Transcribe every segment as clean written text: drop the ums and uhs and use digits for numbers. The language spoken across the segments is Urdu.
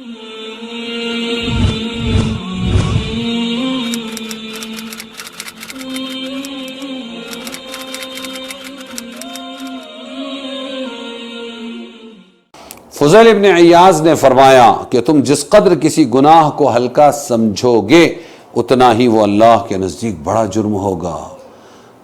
فضیل ابن عیاض نے فرمایا کہ تم جس قدر کسی گناہ کو ہلکا سمجھو گے اتنا ہی وہ اللہ کے نزدیک بڑا جرم ہوگا.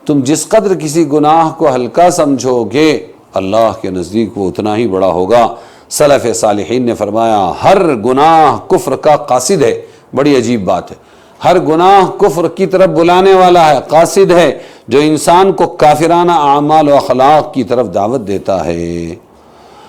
تم جس قدر کسی گناہ کو ہلکا سمجھو گے اللہ کے نزدیک وہ اتنا ہی بڑا ہوگا. سلف صالحین نے فرمایا ہر گناہ کفر کا قاصد ہے. بڑی عجیب بات ہے. ہر گناہ کفر کی طرف بلانے والا ہے، قاصد ہے، جو انسان کو کافرانہ اعمال و اخلاق کی طرف دعوت دیتا ہے.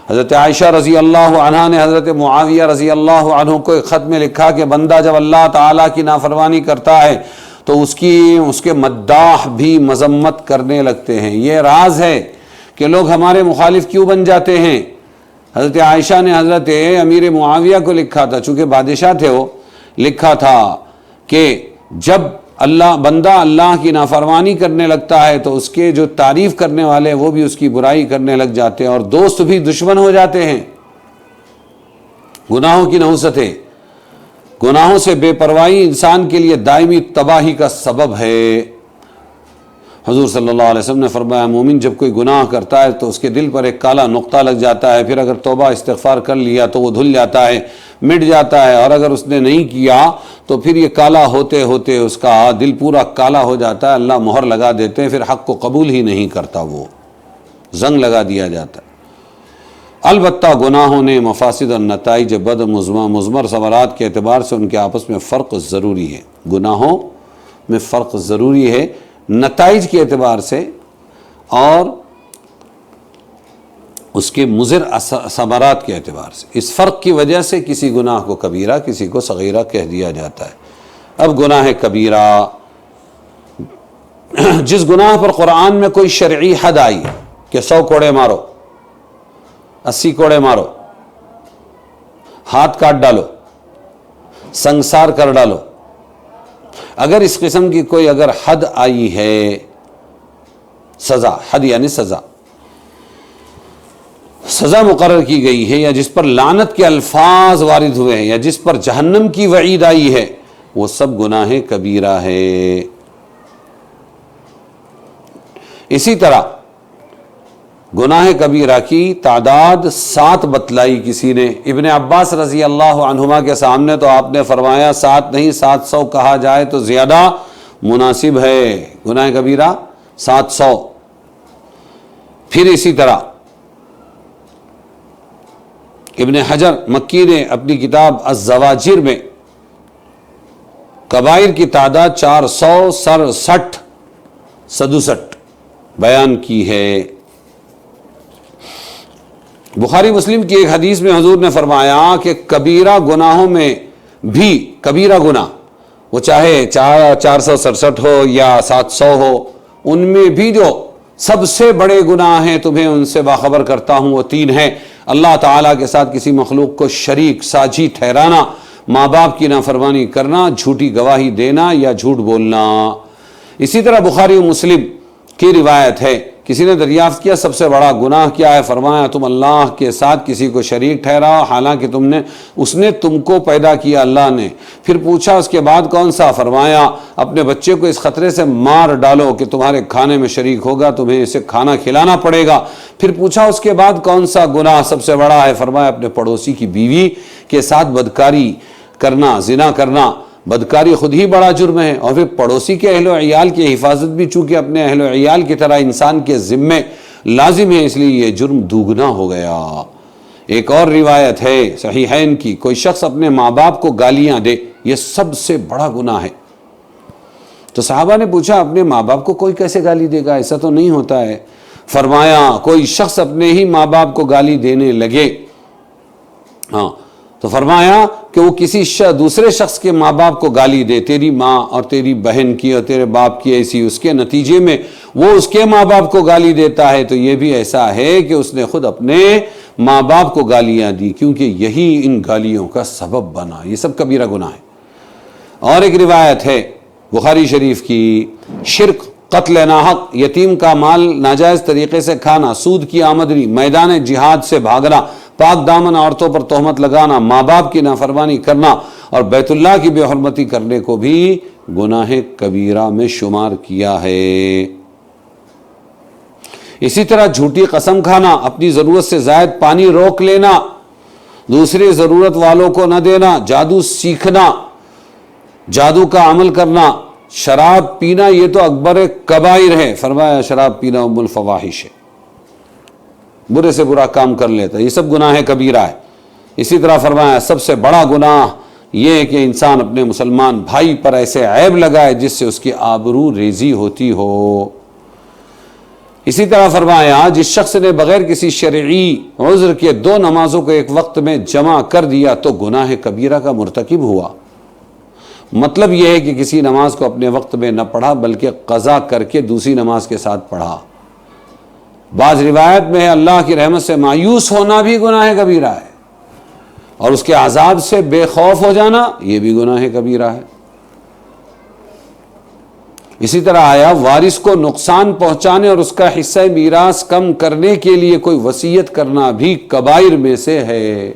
حضرت عائشہ رضی اللہ عنہ نے حضرت معاویہ رضی اللہ عنہ کو ایک خط میں لکھا کہ بندہ جب اللہ تعالیٰ کی نافرمانی کرتا ہے تو اس کے مداح بھی مذمت کرنے لگتے ہیں. یہ راز ہے کہ لوگ ہمارے مخالف کیوں بن جاتے ہیں. حضرت عائشہ نے حضرت امیر معاویہ کو لکھا تھا، چونکہ بادشاہ تھے وہ، لکھا تھا کہ جب بندہ اللہ کی نافرمانی کرنے لگتا ہے تو اس کے جو تعریف کرنے والے وہ بھی اس کی برائی کرنے لگ جاتے ہیں اور دوست بھی دشمن ہو جاتے ہیں. گناہوں کی نحوست ہے. گناہوں سے بے پرواہی انسان کے لیے دائمی تباہی کا سبب ہے. حضور صلی اللہ علیہ وسلم نے فرمایا مومن جب کوئی گناہ کرتا ہے تو اس کے دل پر ایک کالا نقطہ لگ جاتا ہے، پھر اگر توبہ استغفار کر لیا تو وہ دھل جاتا ہے، مٹ جاتا ہے، اور اگر اس نے نہیں کیا تو پھر یہ کالا ہوتے ہوتے اس کا دل پورا کالا ہو جاتا ہے. اللہ مہر لگا دیتے ہیں، پھر حق کو قبول ہی نہیں کرتا، وہ زنگ لگا دیا جاتا ہے. البتہ گناہوں نے مفاسد اور نتائج بد مضمر ثمرات کے اعتبار سے ان کے آپس میں فرق ضروری ہے. گناہوں میں فرق ضروری ہے نتائج کے اعتبار سے اور اس کے مضر ثمرات کے اعتبار سے. اس فرق کی وجہ سے کسی گناہ کو کبیرہ کسی کو صغیرہ کہہ دیا جاتا ہے. اب گناہ کبیرہ، جس گناہ پر قرآن میں کوئی شرعی حد آئی کہ 100 کوڑے مارو، 80 کوڑے مارو، ہاتھ کاٹ ڈالو، سنگسار کر ڈالو، اگر اس قسم کی کوئی اگر حد آئی ہے، سزا، حد یعنی سزا مقرر کی گئی ہے، یا جس پر لعنت کے الفاظ وارد ہوئے ہیں، یا جس پر جہنم کی وعید آئی ہے، وہ سب گناہ کبیرہ ہے. اسی طرح گناہ کبیرہ کی تعداد 7 بتلائی کسی نے. ابن عباس رضی اللہ عنہما کے سامنے تو آپ نے فرمایا 7 نہیں 700 کہا جائے تو زیادہ مناسب ہے. گناہ کبیرہ 700. پھر اسی طرح ابن حجر مکی نے اپنی کتاب الزواجر میں کبائر کی تعداد 467 بیان کی ہے. بخاری مسلم کی ایک حدیث میں حضور نے فرمایا کہ کبیرہ گناہوں میں بھی، کبیرہ گناہ وہ چاہے 467 ہو یا 700 ہو، ان میں بھی جو سب سے بڑے گناہ ہیں تمہیں ان سے باخبر کرتا ہوں، وہ 3 ہیں. اللہ تعالیٰ کے ساتھ کسی مخلوق کو شریک ساجی ٹھہرانا، ماں باپ کی نافرمانی کرنا، جھوٹی گواہی دینا یا جھوٹ بولنا. اسی طرح بخاری و مسلم کی روایت ہے، کسی نے دریافت کیا سب سے بڑا گناہ کیا ہے؟ فرمایا تم اللہ کے ساتھ کسی کو شریک ٹھہراؤ حالانکہ اس نے تم کو پیدا کیا اللہ نے. پھر پوچھا اس کے بعد کون سا؟ فرمایا اپنے بچے کو اس خطرے سے مار ڈالو کہ تمہارے کھانے میں شریک ہوگا، تمہیں اسے کھانا کھلانا پڑے گا. پھر پوچھا اس کے بعد کون سا گناہ سب سے بڑا ہے؟ فرمایا اپنے پڑوسی کی بیوی کے ساتھ بدکاری کرنا، زنا کرنا. بدکاری خود ہی بڑا جرم ہے، اور پھر پڑوسی کے اہل و عیال کی حفاظت بھی چونکہ اپنے اہل و عیال کی طرح انسان کے ذمے لازم ہے، اس لیے یہ جرم دوگنا ہو گیا. ایک اور روایت ہے صحیحین کی، کوئی شخص اپنے ماں باپ کو گالیاں دے، یہ سب سے بڑا گناہ ہے. تو صحابہ نے پوچھا اپنے ماں باپ کو کوئی کیسے گالی دے گا؟ ایسا تو نہیں ہوتا ہے. فرمایا کوئی شخص اپنے ہی ماں باپ کو گالی دینے لگے، تو فرمایا کہ وہ کسی دوسرے شخص کے ماں باپ کو گالی دے، تیری ماں اور تیری بہن کی اور تیرے باپ کی ایسی، اس کے نتیجے میں وہ اس کے ماں باپ کو گالی دیتا ہے، تو یہ بھی ایسا ہے کہ اس نے خود اپنے ماں باپ کو گالیاں دی، کیونکہ یہی ان گالیوں کا سبب بنا. یہ سب کبیرہ گناہ ہے. اور ایک روایت ہے بخاری شریف کی، شرک، قتل ناحق، یتیم کا مال ناجائز طریقے سے کھانا، سود کی آمدنی، میدان جہاد سے بھاگنا، پاک دامن عورتوں پر تہمت لگانا، ماں باپ کی نافرمانی کرنا اور بیت اللہ کی بے حرمتی کرنے کو بھی گناہ کبیرہ میں شمار کیا ہے۔ اسی طرح جھوٹی قسم کھانا، اپنی ضرورت سے زائد پانی روک لینا، دوسری ضرورت والوں کو نہ دینا، جادو سیکھنا، جادو کا عمل کرنا، شراب پینا، یہ تو اکبر کبائر ہے، فرمایا شراب پینا ام الفواحش ہے، برے سے برا کام کر لیتا، یہ سب گناہ کبیرہ ہے۔ اسی طرح فرمایا سب سے بڑا گناہ یہ ہے کہ انسان اپنے مسلمان بھائی پر ایسے عیب لگائے جس سے اس کی آبرو ریزی ہوتی ہو۔ اسی طرح فرمایا جس شخص نے بغیر کسی شرعی عذر کے 2 نمازوں کو ایک وقت میں جمع کر دیا تو گناہ کبیرہ کا مرتکب ہوا۔ مطلب یہ ہے کہ کسی نماز کو اپنے وقت میں نہ پڑھا بلکہ قضا کر کے دوسری نماز کے ساتھ پڑھا۔ بعض روایت میں ہے اللہ کی رحمت سے مایوس ہونا بھی گناہ کبیرہ ہے، اور اس کے عذاب سے بے خوف ہو جانا یہ بھی گناہ کبیرہ ہے۔ اسی طرح آیا وارث کو نقصان پہنچانے اور اس کا حصہ میراث کم کرنے کے لیے کوئی وصیت کرنا بھی کبائر میں سے ہے۔